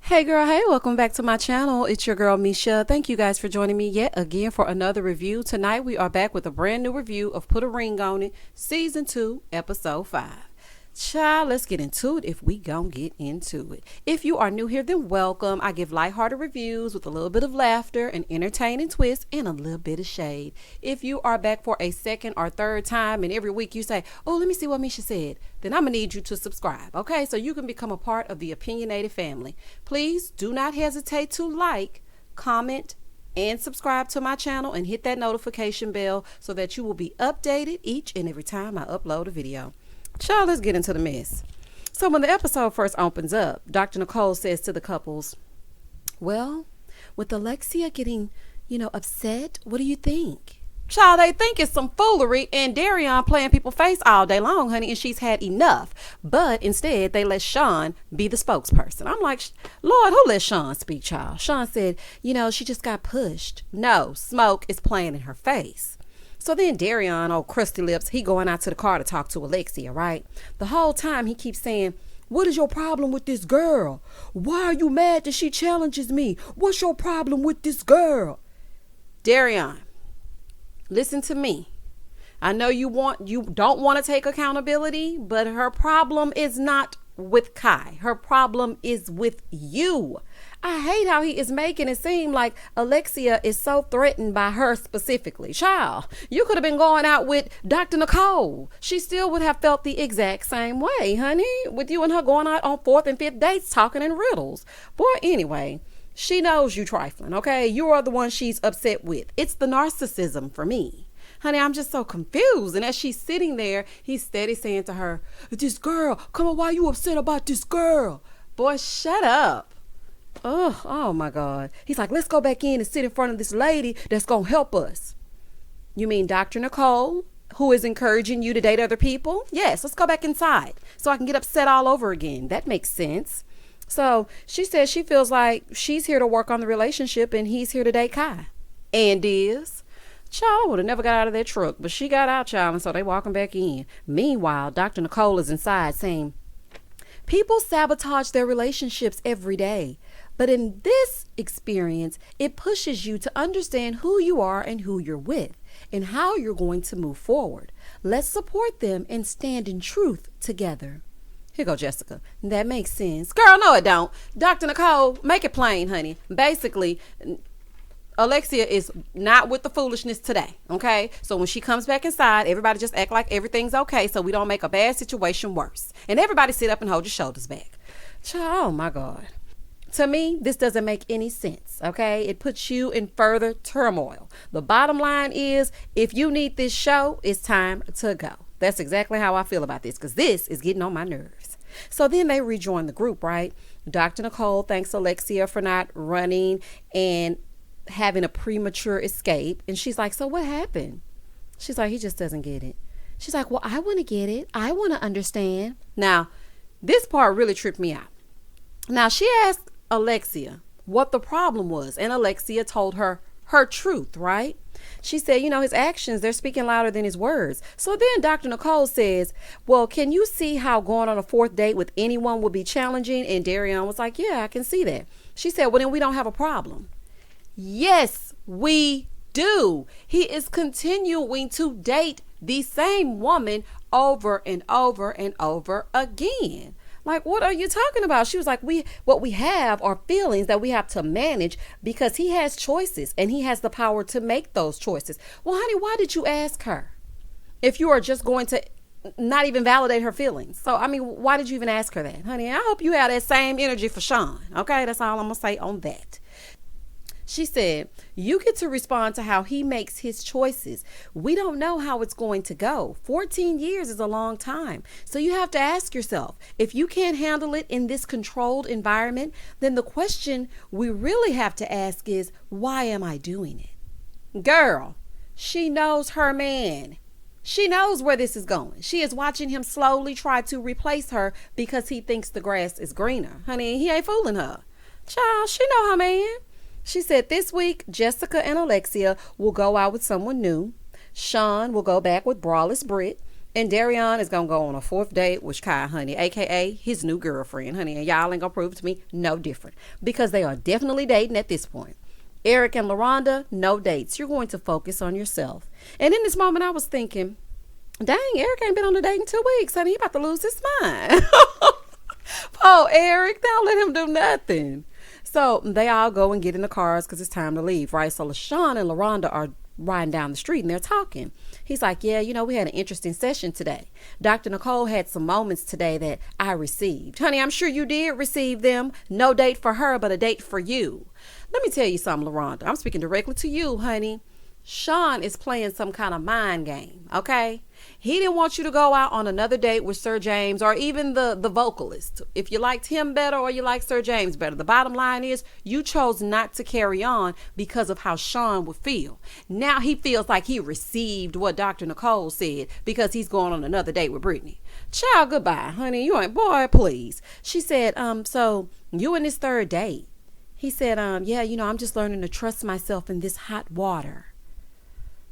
Hey girl, hey, welcome back to my channel. It's your girl Misha. Thank you guys for joining me yet again for another review. Tonight we are back with a brand new review of Put a Ring on It, Season 2, Episode 5. Child, let's get into it if we gon' get into it. If you are new here, then welcome. I give lighthearted reviews with a little bit of laughter, an entertaining twist, and a little bit of shade. If you are back for a second or third time and every week you say, oh, let me see what Misha said, then I'm gonna need you to subscribe, okay? So you can become a part of the opinionated family. Please do not hesitate to like, comment, and subscribe to my channel and hit that notification bell so that you will be updated each and every time I upload a video. Child, let's get into the mess. So when the episode first opens up, Dr. Nicole says to the couples, well, with Alexia getting, upset, what do you think? Child, they think it's some foolery and Darion playing people face all day long, honey, and she's had enough. But instead, they let Sean be the spokesperson. I'm like, Lord, who let Sean speak, child? Sean said, she just got pushed. No, smoke is playing in her face. So then Darion, old crusty lips, he going out to the car to talk to Alexia, right? The whole time he keeps saying, what is your problem with this girl? Why are you mad that she challenges me? What's your problem with this girl? Darion, listen to me. I know you don't want to take accountability, but her problem is not with Kai. Her problem is with you. I hate how he is making it seem like Alexia is so threatened by her specifically. Child, you could have been going out with Dr. Nicole. She still would have felt the exact same way, honey, with you and her going out on 4th and 5th dates talking in riddles. Boy, anyway, she knows you trifling, okay? You are the one she's upset with. It's the narcissism for me. Honey, I'm just so confused. And as she's sitting there, he's steady saying to her, this girl, come on, why you upset about this girl? Boy, shut up. Oh my God. He's like, let's go back in and sit in front of this lady that's going to help us. You mean Dr. Nicole, who is encouraging you to date other people? Yes, let's go back inside so I can get upset all over again. That makes sense. So she says she feels like she's here to work on the relationship and he's here to date Kai. And is. Child, I would have never got out of that truck, but she got out, child, and so they walking back in. Meanwhile, Dr. Nicole is inside saying, people sabotage their relationships every day. But in this experience, it pushes you to understand who you are and who you're with and how you're going to move forward. Let's support them and stand in truth together. Here go Jessica. That makes sense. Girl, no, it don't. Dr. Nicole, make it plain, honey. Basically, Alexia is not with the foolishness today, okay? So when she comes back inside, everybody just act like everything's okay so we don't make a bad situation worse. And everybody sit up and hold your shoulders back. Oh, my God. To me, this doesn't make any sense, okay? It puts you in further turmoil. The bottom line is, if you need this show, it's time to go. That's exactly how I feel about this, because this is getting on my nerves. So then they rejoin the group, right? Dr. Nicole thanks Alexia for not running and having a premature escape. And she's like, so what happened? She's like, he just doesn't get it. She's like, well, I want to get it. I want to understand. Now, this part really tripped me out. Now, she asked Alexia what the problem was, and Alexia told her truth, right? She said, his actions, they're speaking louder than his words. So then Dr. Nicole says, well, can you see how going on a 4th date with anyone would be challenging? And Darion was like, yeah, I can see that. She said, well, then we don't have a problem. Yes, we do. He is continuing to date the same woman over and over and over again. Like, what are you talking about? She was like, what we have are feelings that we have to manage because he has choices and he has the power to make those choices. Well, honey, why did you ask her if you are just going to not even validate her feelings? So, why did you even ask her that? Honey, I hope you have that same energy for Sean. Okay, that's all I'm going to say on that. She said, you get to respond to how he makes his choices. We don't know how it's going to go. 14 years is a long time. So you have to ask yourself, if you can't handle it in this controlled environment, then the question we really have to ask is, why am I doing it? Girl, she knows her man. She knows where this is going. She is watching him slowly try to replace her because he thinks the grass is greener. Honey, he ain't fooling her. Child, she know her man. She said this week, Jessica and Alexia will go out with someone new. Sean will go back with Braless Britt. And Darion is going to go on a fourth date with Kai, honey, aka his new girlfriend, honey. And y'all ain't going to prove to me no different because they are definitely dating at this point. Eric and LaRhonda, no dates. You're going to focus on yourself. And in this moment, I was thinking, dang, Eric ain't been on a date in 2 weeks, honey. He about to lose his mind. Oh, Eric, don't let him do nothing. So they all go and get in the cars because it's time to leave, right? So Sean and LaRhonda are riding down the street and they're talking. He's like, yeah, we had an interesting session today. Dr. Nicole had some moments today that I received. Honey, I'm sure you did receive them. No date for her, but a date for you. Let me tell you something, LaRhonda. I'm speaking directly to you, honey. Sean is playing some kind of mind game, okay? He didn't want you to go out on another date with Sir James or even the vocalist. If you liked him better or you liked Sir James better, the bottom line is you chose not to carry on because of how Sean would feel. Now he feels like he received what Dr. Nicole said because he's going on another date with Brittany. Child, goodbye, honey. You ain't, boy, please. She said, so you and this third date. He said, yeah, I'm just learning to trust myself in this hot water.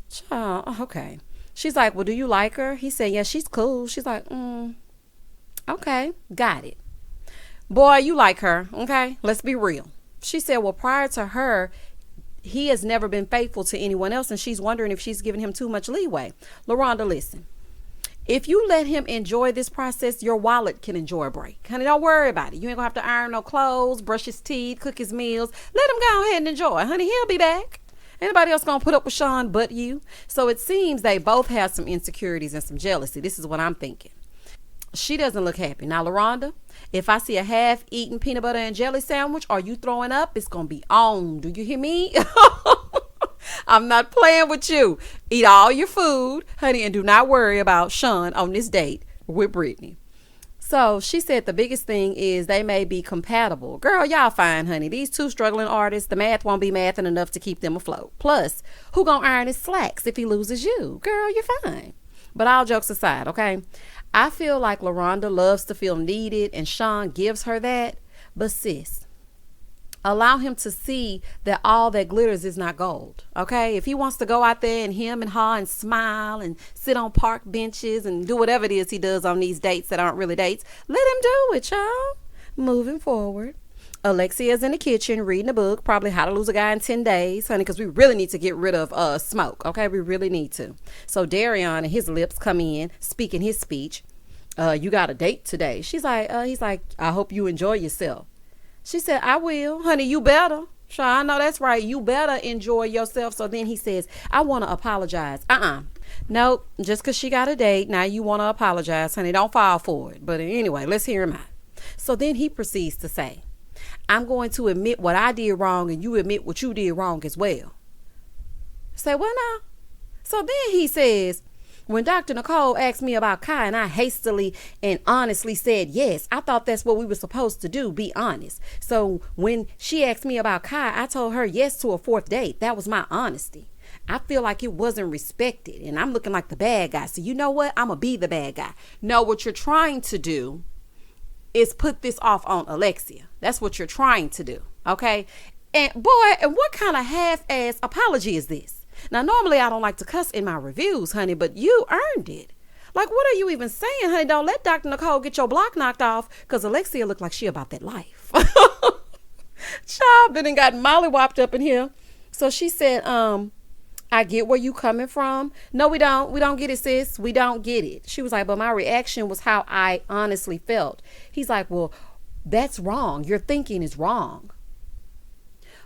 Child, okay. She's like, well, do you like her? He said, yeah, she's cool. She's like, okay, got it. Boy, you like her, okay? Let's be real. She said, well, prior to her, he has never been faithful to anyone else, and she's wondering if she's giving him too much leeway. LaRhonda, listen. If you let him enjoy this process, your wallet can enjoy a break. Honey, don't worry about it. You ain't gonna have to iron no clothes, brush his teeth, cook his meals. Let him go ahead and enjoy. Honey, he'll be back. Anybody else gonna put up with Sean but you? So it seems they both have some insecurities and some jealousy. This is what I'm thinking. She doesn't look happy. Now, LaRhonda, if I see a half-eaten peanut butter and jelly sandwich or you throwing up, it's gonna be on. Do you hear me? I'm not playing with you. Eat all your food, honey, and do not worry about Sean on this date with Brittany. So she said the biggest thing is they may be compatible. Girl, y'all fine, honey. These two struggling artists, the math won't be mathing enough to keep them afloat. Plus, who gonna iron his slacks if he loses you? Girl, you're fine. But all jokes aside, okay? I feel like LaRhonda loves to feel needed and Sean gives her that. But sis, allow him to see that all that glitters is not gold, okay? If he wants to go out there and hem and haw and smile and sit on park benches and do whatever it is he does on these dates that aren't really dates, let him do it, y'all. Moving forward. Alexia's in the kitchen reading a book, probably How to Lose a Guy in 10 Days, honey, because we really need to get rid of smoke, okay? We really need to. So Darion and his lips come in, speaking his speech. You got a date today. He's like, I hope you enjoy yourself. She said, I will. Honey, you better. Sure, I know that's right. You better enjoy yourself. So then he says, I want to apologize. Nope. Just because she got a date, now you want to apologize. Honey, don't fall for it. But anyway, let's hear him out. So then he proceeds to say, I'm going to admit what I did wrong and you admit what you did wrong as well. Say, what now? So then he says, when Dr. Nicole asked me about Kai and I hastily and honestly said yes, I thought that's what we were supposed to do, be honest. So when she asked me about Kai, I told her yes to a fourth date. That was my honesty. I feel like it wasn't respected and I'm looking like the bad guy. So you know what? I'm going to be the bad guy. No, what you're trying to do is put this off on Alexia. That's what you're trying to do. Okay. And boy, and what kind of half-ass apology is this? Now, normally I don't like to cuss in my reviews, honey, but you earned it. Like, what are you even saying, honey? Don't let Dr. Nicole get your block knocked off because Alexia looked like she about that life. Child, then got mollywopped up in here. So she said, I get where you coming from. No, we don't. We don't get it, sis. We don't get it. She was like, but my reaction was how I honestly felt. He's like, well, that's wrong. Your thinking is wrong.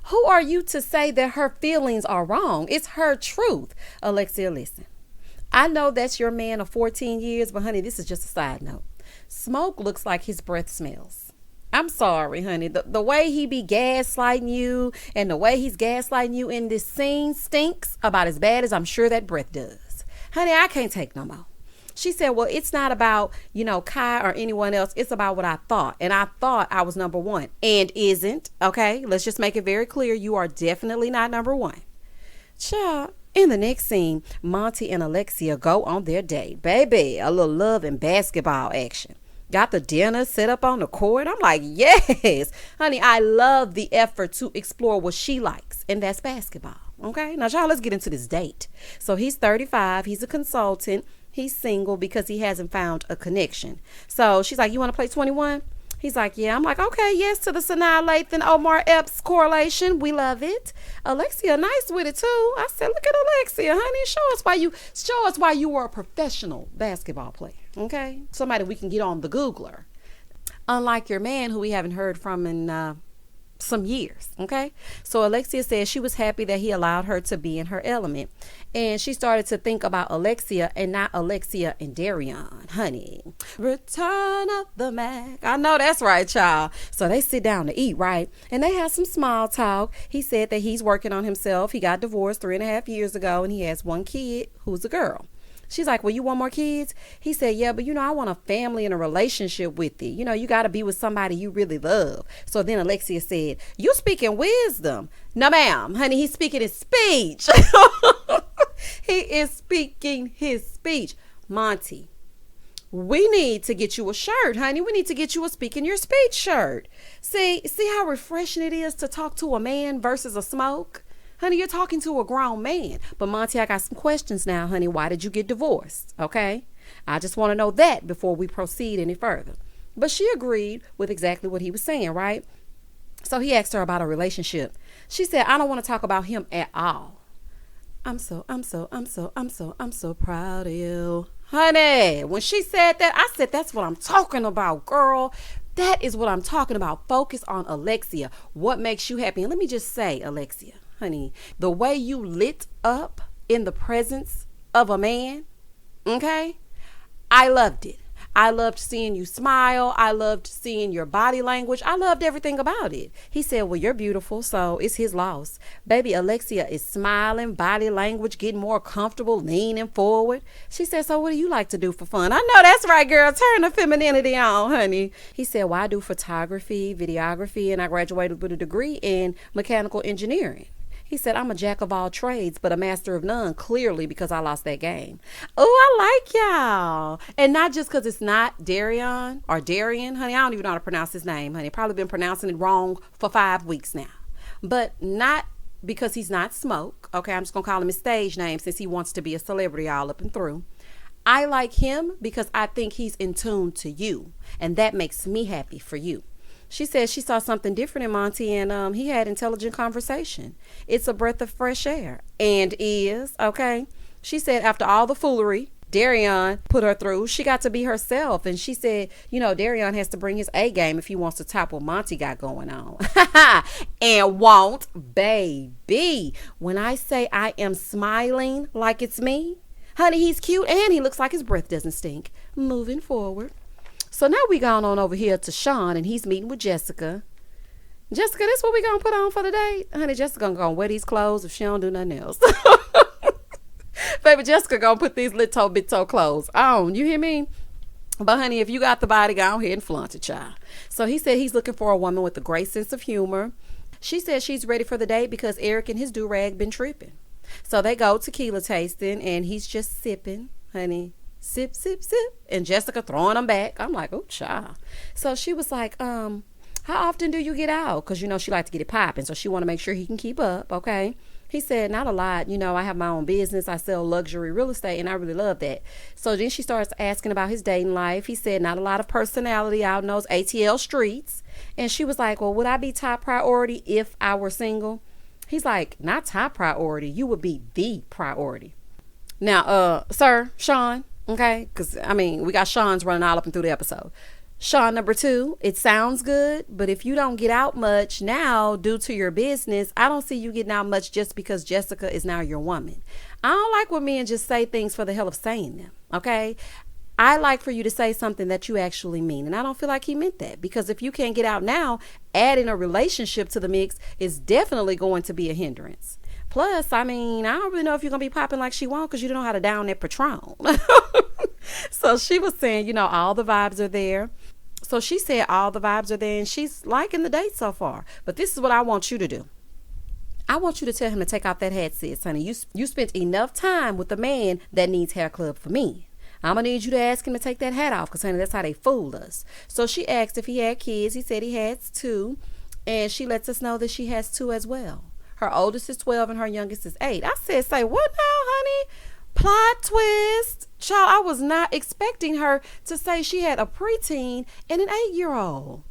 Who are you to say that her feelings are wrong? It's her truth. Alexia, listen. I know that's your man of 14 years, but honey, this is just a side note. Smoke looks like his breath smells. I'm sorry, honey. The way he be gaslighting you and the way he's gaslighting you in this scene stinks about as bad as I'm sure that breath does. Honey, I can't take no more. She said, well, it's not about, Kai or anyone else. It's about what I thought. And I thought I was number one and isn't. Okay, let's just make it very clear. You are definitely not number one. Child, in the next scene, Monty and Alexia go on their date. Baby, a little love and basketball action. Got the dinner set up on the court. I'm like, yes. Honey, I love the effort to explore what she likes. And that's basketball. Okay, now y'all, let's get into this date. So he's 35. He's a consultant. he's single because he hasn't found a connection. So she's like, you want to play 21? He's like, yeah. I'm like, okay, yes to the Sanaa Lathan Omar Epps correlation. We love it. Alexia, nice with it too. I said, look at Alexia, honey. Show us why you were a professional basketball player. Okay, somebody we can get on the Googler. Unlike your man, who we haven't heard from in some years. Okay, so Alexia said she was happy that he allowed her to be in her element, and she started to think about Alexia and not Alexia and Darion. Honey, Return of the Mac. I know that's right, child. So they sit down to eat, right? And they have some small talk. He said that he's working on himself. He got divorced 3.5 years ago, and he has one kid who's a girl. She's like, well, you want more kids? He said, yeah, but I want a family and a relationship with you. You got to be with somebody you really love. So then Alexia said, you speaking wisdom. No, ma'am, honey, he's speaking his speech. He is speaking his speech. Monty, we need to get you a shirt, honey. We need to get you a speaking your speech shirt. See how refreshing it is to talk to a man versus a smoke? Honey, you're talking to a grown man. But Monty, I got some questions now, honey. Why did you get divorced? Okay? I just want to know that before we proceed any further. But she agreed with exactly what he was saying, right? So he asked her about a relationship. She said, I don't want to talk about him at all. I'm so proud of you. Honey, when she said that, I said, that's what I'm talking about, girl. That is what I'm talking about. Focus on Alexia. What makes you happy? And let me just say, Alexia, honey, the way you lit up in the presence of a man, okay? I loved it. I loved seeing you smile. I loved seeing your body language. I loved everything about it. He said, well, you're beautiful, so it's his loss. Baby, Alexia is smiling, body language, getting more comfortable, leaning forward. She said, so what do you like to do for fun? I know that's right, girl. Turn the femininity on, honey. He said, well, I do photography, videography, and I graduated with a degree in mechanical engineering. He said, I'm a jack of all trades, but a master of none, clearly, because I lost that game. Oh, I like y'all. And not just because it's not Darion or Darion, honey. I don't even know how to pronounce his name, honey. Probably been pronouncing it wrong for 5 weeks now. But not because he's not Smoke. Okay, I'm just going to call him his stage name since he wants to be a celebrity all up and through. I like him because I think he's in tune to you. And that makes me happy for you. She said she saw something different in Monty, and he had intelligent conversation. It's a breath of fresh air. And is, okay? She said after all the foolery Darion put her through, she got to be herself. And she said, Darion has to bring his A game if he wants to top what Monty got going on. And won't, baby. When I say I am smiling like it's me, honey, he's cute and he looks like his breath doesn't stink. Moving forward. So now we gone on over here to Sean, and he's meeting with Jessica. Jessica, this what we gonna put on for the date? Honey, Jessica gonna wear these clothes if she don't do nothing else. Baby, Jessica gonna put these little bit toe clothes on. You hear me? But honey, if you got the body, go ahead and flaunt it, child. So he said he's looking for a woman with a great sense of humor. She said she's ready for the date because Eric and his do-rag been tripping. So they go tequila tasting, and he's just sipping, honey. Sip, sip, sip. And Jessica throwing them back. I'm like, oh, child. So she was like, how often do you get out? Because, she like to get it popping. So she want to make sure he can keep up, okay? He said, not a lot. I have my own business. I sell luxury real estate, and I really love that. So then she starts asking about his dating life. He said, not a lot of personality out in those ATL streets. And she was like, well, would I be top priority if I were single? He's like, not top priority. You would be the priority. Now, sir, Sean. Okay, because, we got Sean's running all up and through the episode. Sean number 2, it sounds good, but if you don't get out much now due to your business, I don't see you getting out much just because Jessica is now your woman. I don't like when men just say things for the hell of saying them, okay? I like for you to say something that you actually mean, and I don't feel like he meant that, because if you can't get out now, adding a relationship to the mix is definitely going to be a hindrance. Plus, I don't really know if you're going to be popping like she won't because you don't know how to down that Patron. So she was saying, all the vibes are there. So she said all the vibes are there and she's liking the date so far. But this is what I want you to do. I want you to tell him to take off that hat, sis, honey. You spent enough time with a man that needs hair club for me. I'm going to need you to ask him to take that hat off because, honey, that's how they fooled us. So she asked if he had kids. He said he has 2. And she lets us know that she has 2 as well. Her oldest is 12 and her youngest is 8. I said, say what now, honey? Plot twist. Child, I was not expecting her to say she had a preteen and an 8-year-old.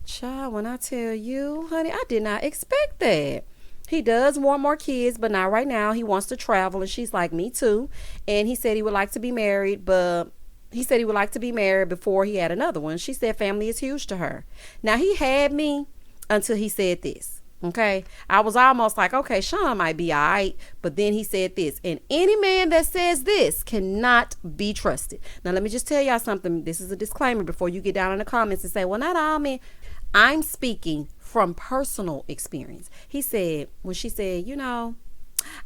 Child, when I tell you, honey, I did not expect that. He does want more kids, but not right now. He wants to travel, and she's like, me too. And he said he would like to be married, but he said he would like to be married before he had another one. She said family is huge to her. Now, he had me until he said this. Okay, I was almost like, okay, Sean might be all right, but then he said this, and any man that says this cannot be trusted. Now, let me just tell y'all something. This is a disclaimer before you get down in the comments and say, well, not all men. I'm speaking from personal experience. He said, when she said,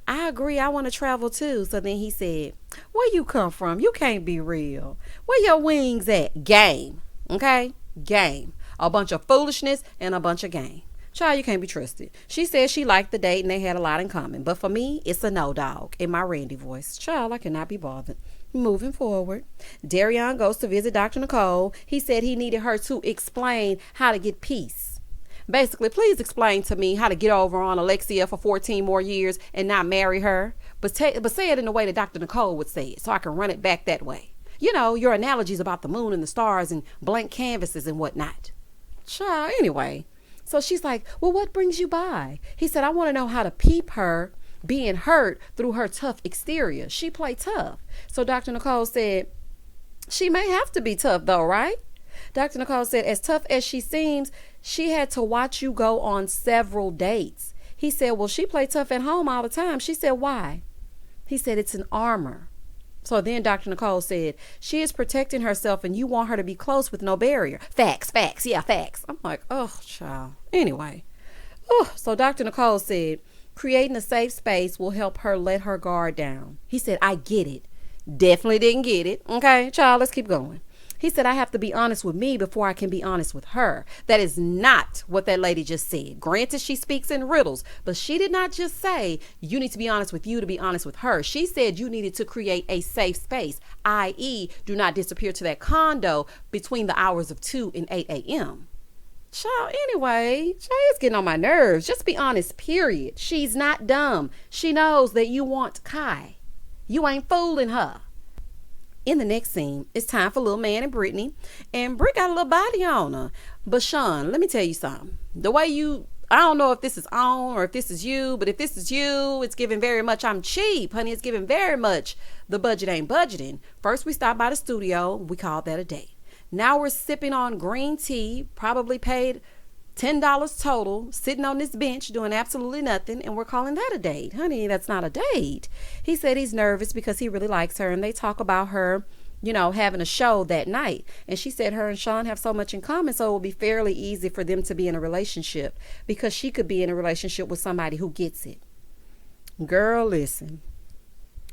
I agree, I want to travel too. So then he said, where you come from? You can't be real. Where your wings at? Game. Okay, game. A bunch of foolishness and a bunch of game. Child, you can't be trusted. She said she liked the date and they had a lot in common. But for me, it's a no, dog, in my Randy voice. Child, I cannot be bothered. Moving forward, Darion goes to visit Dr. Nicole. He said he needed her to explain how to get peace. Basically, please explain to me how to get over on Alexia for 14 more years and not marry her. But say it in the way that Dr. Nicole would say it so I can run it back that way. Your analogies about the moon and the stars and blank canvases and whatnot. Child, anyway. So she's like, well, what brings you by? He said, I want to know how to peep her being hurt through her tough exterior. She played tough. So Dr. Nicole said, she may have to be tough though, right? Dr. Nicole said, as tough as she seems, she had to watch you go on several dates. He said, well, she played tough at home all the time. She said, why? He said, it's an armor. So then Dr. Nicole said, she is protecting herself and you want her to be close with no barrier. Facts. Yeah, facts. I'm like, oh, child. Anyway. So Dr. Nicole said, creating a safe space will help her let her guard down. He said, I get it. Definitely didn't get it. Okay, child, let's keep going. He said, I have to be honest with me before I can be honest with her. That is not what that lady just said. Granted, she speaks in riddles, but she did not just say, you need to be honest with you to be honest with her. She said you needed to create a safe space, i.e. do not disappear to that condo between the hours of 2 and 8 a.m. Child, anyway, it's getting on my nerves. Just be honest, period. She's not dumb. She knows that you want Kai. You ain't fooling her. In the next scene, it's time for little man and Brittany. And Britt got a little body on her. But Sean, let me tell you something. The way I don't know if this is on or if this is you, but if this is you, it's giving very much I'm cheap, honey. It's giving very much the budget ain't budgeting. First, we stopped by the studio. We called that a date. Now we're sipping on green tea, probably paid $10 total, sitting on this bench doing absolutely nothing, and we're calling that a date. Honey, that's not a date. He said he's nervous because he really likes her, and they talk about her, having a show that night. And she said her and Sean have so much in common, so it will be fairly easy for them to be in a relationship because she could be in a relationship with somebody who gets it. Girl, listen.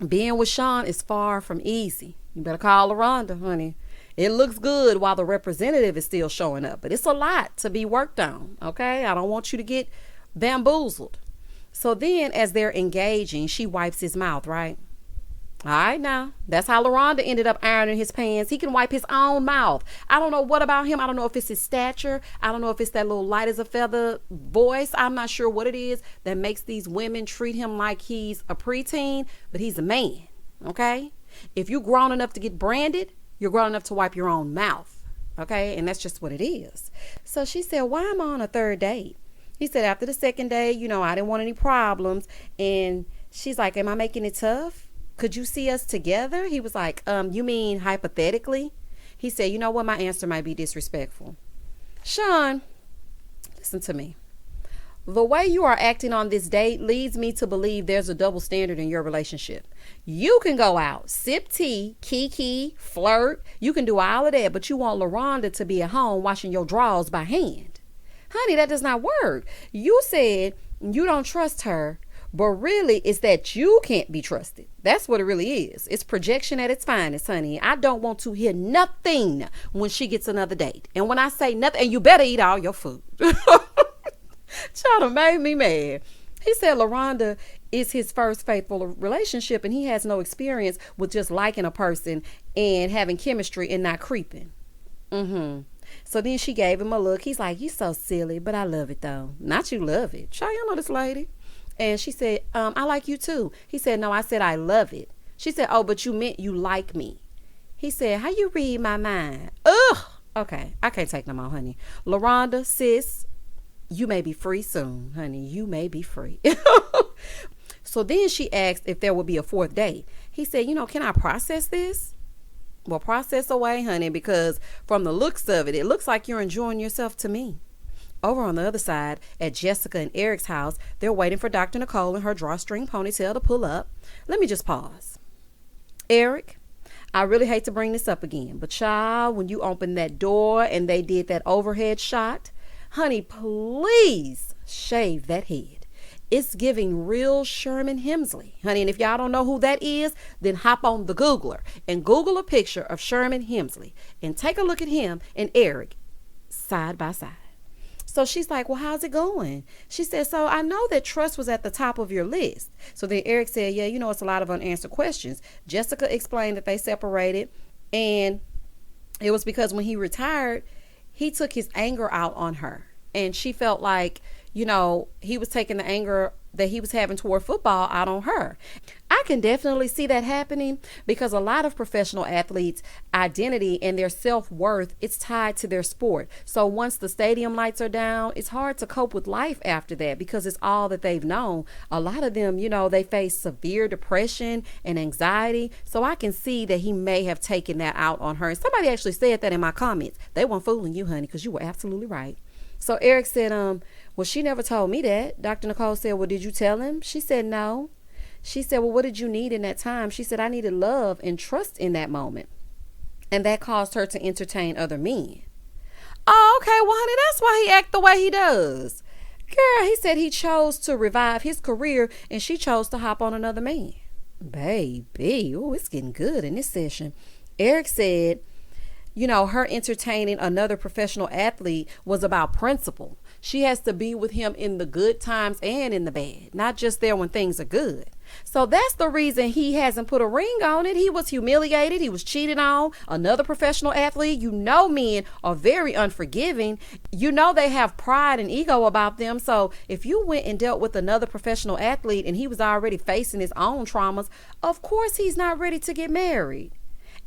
Being with Sean is far from easy. You better call LaRhonda, honey. It looks good while the representative is still showing up, but it's a lot to be worked on, okay? I don't want you to get bamboozled. So then as they're engaging, she wipes his mouth, right? All right, now, that's how LaRhonda ended up ironing his pants. He can wipe his own mouth. I don't know what about him. I don't know if it's his stature. I don't know if it's that little light as a feather voice. I'm not sure what it is that makes these women treat him like he's a preteen, but he's a man, okay? If you're grown enough to get branded, you're grown enough to wipe your own mouth. Okay. And that's just what it is. So she said, why am I on a third date? He said, after the second day, I didn't want any problems. And she's like, am I making it tough? Could you see us together? He was like, you mean hypothetically? He said, you know what? My answer might be disrespectful. Sean, listen to me. The way you are acting on this date leads me to believe there's a double standard in your relationship. You can go out, sip tea, kiki, flirt. You can do all of that, but you want LaRhonda to be at home washing your drawers by hand. Honey, that does not work. You said you don't trust her, but really it's that you can't be trusted. That's what it really is. It's projection at its finest, honey. I don't want to hear nothing when she gets another date. And when I say nothing, and you better eat all your food. Child made me mad. He said LaRhonda is his first faithful relationship and he has no experience with just liking a person and having chemistry and not creeping. So then she gave him a look. He's like, you so silly, but I love it though. Not you love it. Child, you know this lady. And she said, I like you too. He said, no, I said I love it. She said, oh, but you meant you like me. He said, how you read my mind? Ugh. Okay, I can't take no more, honey. LaRhonda, sis, you may be free soon, honey. You may be free. So then she asked if there would be a fourth date. He said, can I process this? Well, process away, honey, because from the looks of it, it looks like you're enjoying yourself to me. Over on the other side, at Jessica and Eric's house, they're waiting for Dr. Nicole and her drawstring ponytail to pull up. Let me just pause. Eric, I really hate to bring this up again, but child, when you opened that door and they did that overhead shot, honey, please shave that head. It's giving real Sherman Hemsley, honey. And if y'all don't know who that is, then hop on the Googler and Google a picture of Sherman Hemsley and take a look at him and Eric side by side. So she's like, well, how's it going? She said, so I know that trust was at the top of your list. So then Eric said, yeah, it's a lot of unanswered questions. Jessica explained that they separated, and it was because when he retired, he took his anger out on her. And she felt like, he was taking the anger that he was having toward football out on her. I can definitely see that happening because a lot of professional athletes' identity and their self-worth, it's tied to their sport. So once the stadium lights are down, it's hard to cope with life after that because it's all that they've known. A lot of them, they face severe depression and anxiety. So I can see that he may have taken that out on her. And somebody actually said that in my comments. They weren't fooling you, honey, because you were absolutely right. So Eric said, well, she never told me that. Dr. Nicole said, well, did you tell him? She said, no. She said, well, what did you need in that time? She said, I needed love and trust in that moment. And that caused her to entertain other men. Oh, okay. Well, honey, that's why he act the way he does. Girl, he said he chose to revive his career and she chose to hop on another man. Baby, oh, it's getting good in this session. Eric said, her entertaining another professional athlete was about principle. She has to be with him in the good times and in the bad, not just there when things are good. So that's the reason he hasn't put a ring on it. He was humiliated. He was cheated on. Another professional athlete. Men are very unforgiving. They have pride and ego about them. So if you went and dealt with another professional athlete and he was already facing his own traumas, of course he's not ready to get married.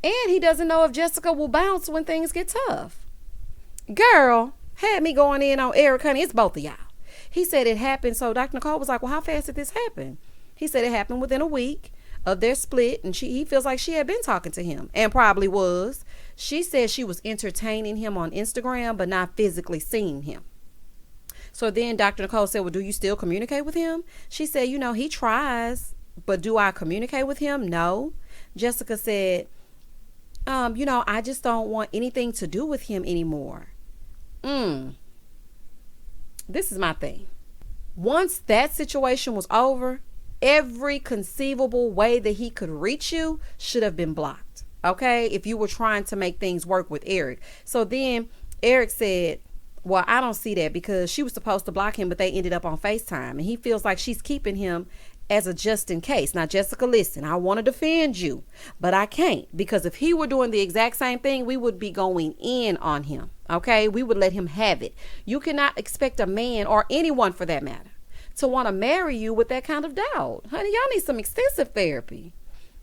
And he doesn't know if Jessica will bounce when things get tough. Girl, had me going in on Eric, honey. It's both of y'all. He said it happened. So Dr. Nicole was like, well, how fast did this happen? He said it happened within a week of their split. And he feels like she had been talking to him and probably was. She said she was entertaining him on Instagram, but not physically seeing him. So then Dr. Nicole said, well, do you still communicate with him? She said, he tries, but do I communicate with him? No. Jessica said, I just don't want anything to do with him anymore. This is my thing. Once that situation was over, every conceivable way that he could reach you should have been blocked. Okay? If you were trying to make things work with Eric. So then Eric said, well, I don't see that because she was supposed to block him, but they ended up on FaceTime. And he feels like she's keeping him as a just in case. Now, Jessica, listen, I want to defend you, but I can't, because if he were doing the exact same thing, we would be going in on him. Okay. We would let him have it. You cannot expect a man, or anyone for that matter, to want to marry you with that kind of doubt. Honey, y'all need some extensive therapy.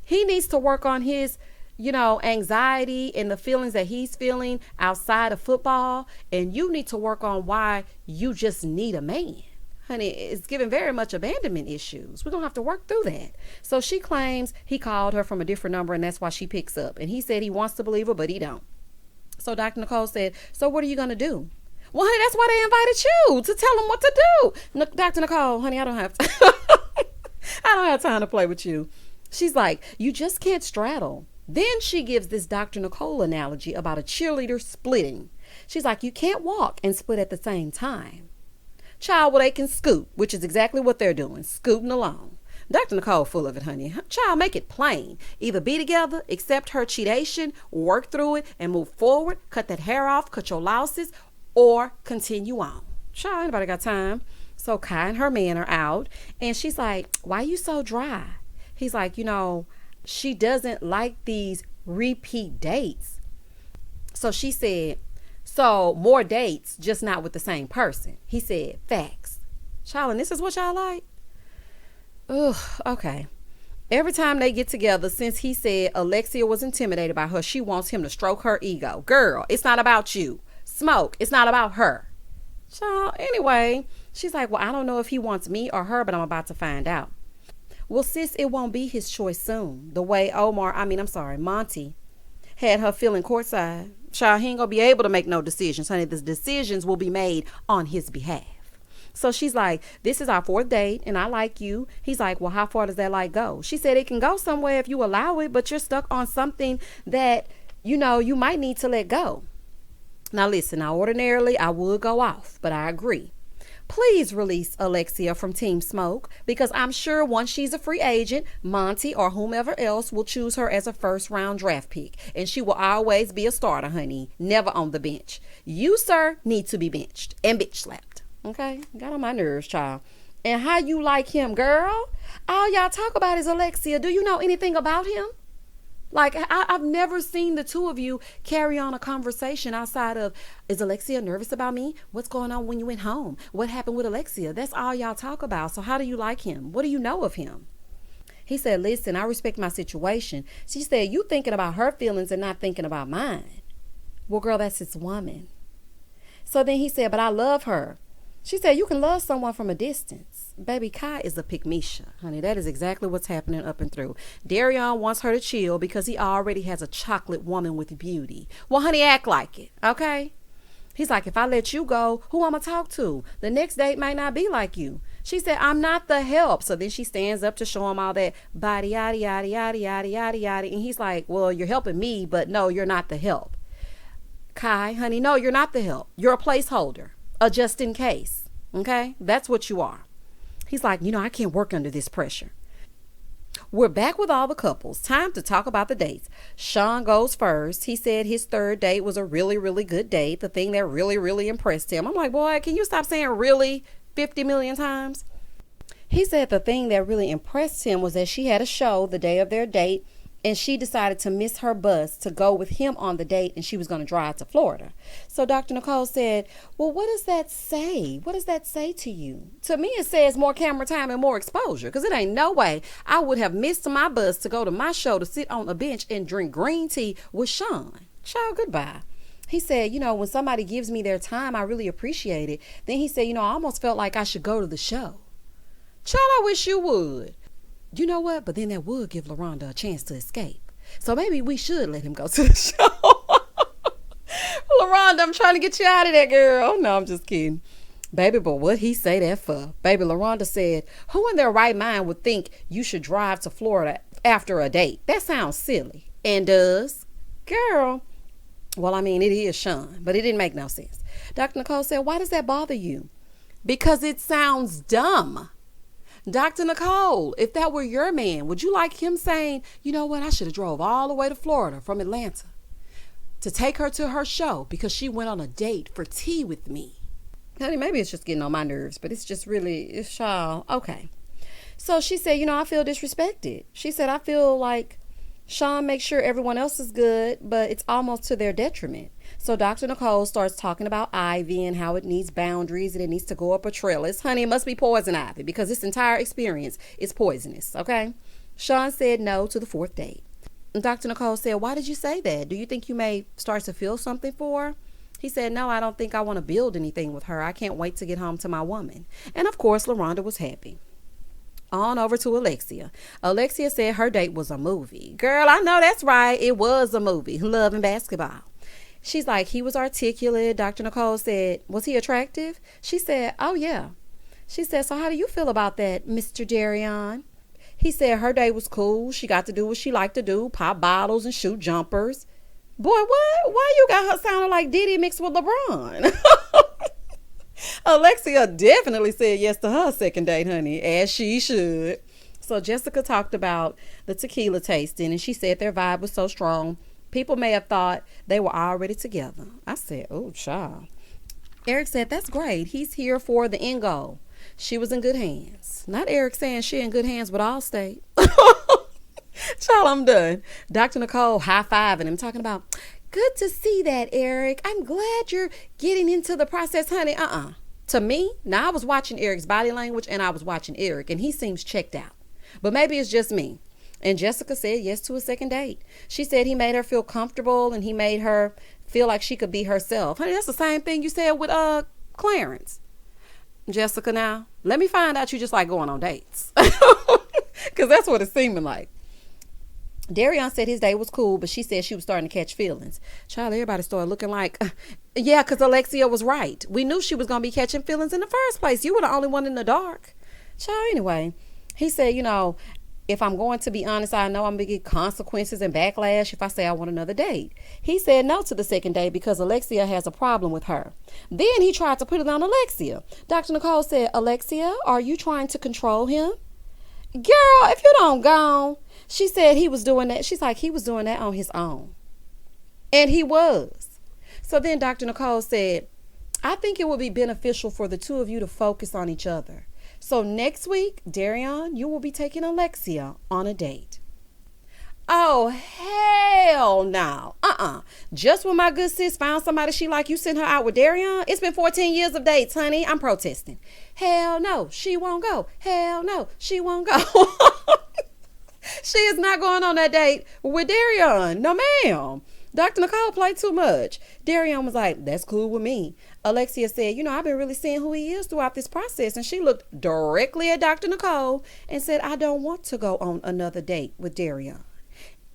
He needs to work on his, anxiety and the feelings that he's feeling outside of football. And you need to work on why you just need a man. Honey, it's giving very much abandonment issues. We're going to have to work through that. So she claims he called her from a different number and that's why she picks up. And he said he wants to believe her, but he don't. So Dr. Nicole said, so what are you going to do? Well, honey, that's why they invited you, to tell them what to do. Dr. Nicole, honey, I don't have time to play with you. She's like, you just can't straddle. Then she gives this Dr. Nicole analogy about a cheerleader splitting. She's like, you can't walk and split at the same time. Child, well, they can scoot, which is exactly what they're doing, scooting along. Dr. Nicole full of it, honey. Child, make it plain. Either be together, accept her cheatation, work through it, and move forward. Cut that hair off, cut your louses, or continue on. Child, anybody got time? So Kai and her man are out, and she's like, why you so dry? He's like, she doesn't like these repeat dates. So she said, so more dates, just not with the same person. He said, facts. Child, and this is what y'all like? Ugh, okay. Every time they get together, since he said Alexia was intimidated by her, she wants him to stroke her ego. Girl, it's not about you. Smoke, it's not about her. So anyway, she's like, well, I don't know if he wants me or her, but I'm about to find out. Well, sis, it won't be his choice soon. The way Monty had her feeling courtside. Child, he ain't gonna be able to make no decisions, honey. The decisions will be made on his behalf. So she's like, this is our 4th date and I like you. He's like, well, how far does that like go? She said, it can go somewhere if you allow it, but you're stuck on something that, you might need to let go. Now listen, ordinarily I would go off, but I agree. Please release Alexia from Team Smoke, because I'm sure once she's a free agent, Monty or whomever else will choose her as a first-round draft pick, and she will always be a starter, honey, never on the bench. You, sir, need to be benched and bitch slapped. Okay? Got on my nerves, child. And how you like him, girl? All y'all talk about is Alexia. Do you know anything about him? Like, I've never seen the two of you carry on a conversation outside of, is Alexia nervous about me? What's going on when you went home? What happened with Alexia? That's all y'all talk about. So how do you like him? What do you know of him? He said, listen, I respect my situation. She said, you thinking about her feelings and not thinking about mine. Well, girl, that's his woman. So then he said, but I love her. She said, you can love someone from a distance. Baby, Kai is a pick-Misha. Honey, that is exactly what's happening up and through. Darion wants her to chill because he already has a chocolate woman with beauty. Well, honey, act like it, okay? He's like, if I let you go, who I'm going to talk to? The next date might not be like you. She said, I'm not the help. So then she stands up to show him all that body, yada, yada, yada, yada, yada, yada. And he's like, well, you're helping me, but no, you're not the help. Kai, honey, no, you're not the help. You're a placeholder. A just in case. Okay? That's what you are. He's like, I can't work under this pressure. We're back with all the couples. Time to talk about the dates. Sean goes first. He said his 3rd date was a really, really good date. The thing that really, really impressed him. I'm like, boy, can you stop saying really 50 million times? He said the thing that really impressed him was that she had a show the day of their date, and she decided to miss her bus to go with him on the date, and she was going to drive to Florida. So Dr. Nicole said, well, what does that say? What does that say to you? To me, it says more camera time and more exposure, because it ain't no way I would have missed my bus to go to my show to sit on a bench and drink green tea with Sean. Ciao, goodbye. He said, when somebody gives me their time, I really appreciate it. Then he said, I almost felt like I should go to the show. Child, I wish you would. You know what? But then that would give LaRhonda a chance to escape. So maybe we should let him go to the show. LaRhonda, I'm trying to get you out of there, girl. No, I'm just kidding. Baby, but what he say that for? Baby, LaRhonda said, who in their right mind would think you should drive to Florida after a date? That sounds silly. And does? Girl. Well, it is Sean, but it didn't make no sense. Dr. Nicole said, why does that bother you? Because it sounds dumb. Dr. Nicole, if that were your man, would you like him saying, you know what, I should have drove all the way to Florida from Atlanta to take her to her show because she went on a date for tea with me? Honey, maybe it's just getting on my nerves, but it's child. Okay. So she said, I feel disrespected. She said, I feel like Sean makes sure everyone else is good, but it's almost to their detriment. So Dr. Nicole starts talking about ivy and how it needs boundaries and it needs to go up a trellis. Honey, it must be poison ivy because this entire experience is poisonous, okay? Sean said no to the 4th date. Dr. Nicole said, why did you say that? Do you think you may start to feel something for her? He said, no, I don't think I want to build anything with her. I can't wait to get home to my woman. And of course, LaRhonda was happy. On over to Alexia. Alexia said her date was a movie. Girl, I know that's right. It was a movie. Love and Basketball. She's like, he was articulate. Dr. Nicole said, was he attractive? She said, oh, yeah. She said, so how do you feel about that, Mr. Darion? He said her day was cool. She got to do what she liked to do, pop bottles and shoot jumpers. Boy, what? Why you got her sounding like Diddy mixed with LeBron? Alexia definitely said yes to her 2nd date, honey, as she should. So Jessica talked about the tequila tasting, and she said their vibe was so strong, people may have thought they were already together. I said, oh, child. Eric said, that's great. He's here for the end goal. She was in good hands. Not Eric saying she in good hands with Allstate. Child, I'm done. Dr. Nicole high-fiving him, talking about, good to see that, Eric. I'm glad you're getting into the process, honey. To me, now I was watching Eric's body language and I was watching Eric, and he seems checked out. But maybe it's just me. And Jessica said yes to a second date. She said he made her feel comfortable and he made her feel like she could be herself. Honey, that's the same thing you said with Clarence. Jessica, now, let me find out you just like going on dates. Because that's what it's seeming like. Darion said his day was cool, but she said she was starting to catch feelings. Child, everybody started looking like, yeah, because Alexia was right. We knew she was going to be catching feelings in the first place. You were the only one in the dark. Child, anyway, he said, if I'm going to be honest, I know I'm going to get consequences and backlash if I say I want another date. He said no to the second date because Alexia has a problem with her. Then he tried to put it on Alexia. Dr. Nicole said, Alexia, are you trying to control him? Girl, if you don't go. She said he was doing that. She's like, he was doing that on his own. And he was. So then Dr. Nicole said, I think it would be beneficial for the two of you to focus on each other. So next week, Darion, you will be taking Alexia on a date. Oh, hell no. Just when my good sis found somebody she like, you sent her out with Darion? It's been 14 years of dates, honey. I'm protesting. Hell no, she won't go. Hell no, she won't go. She is not going on that date with Darion. No, ma'am. Dr. Nicole played too much. Darion was like, that's cool with me. Alexia said, I've been really seeing who he is throughout this process. And she looked directly at Dr. Nicole and said, I don't want to go on another date with Darion.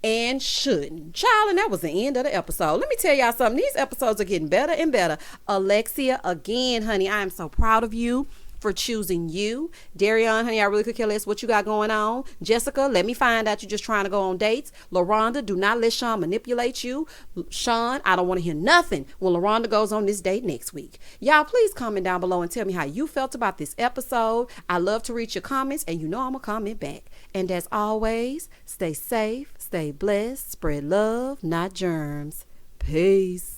And shouldn't. Child, and that was the end of the episode. Let me tell y'all something. These episodes are getting better and better. Alexia, again, honey, I am so proud of you for choosing you. Darion, honey, I really could care less what you got going on. Jessica, let me find out you're just trying to go on dates. LaRhonda, do not let Sean manipulate you. Sean, I don't want to hear nothing when LaRhonda goes on this date next week. Y'all, please comment down below and tell me how you felt about this episode. I love to read your comments, and I'm going to comment back. And as always, stay safe, stay blessed, spread love, not germs. Peace.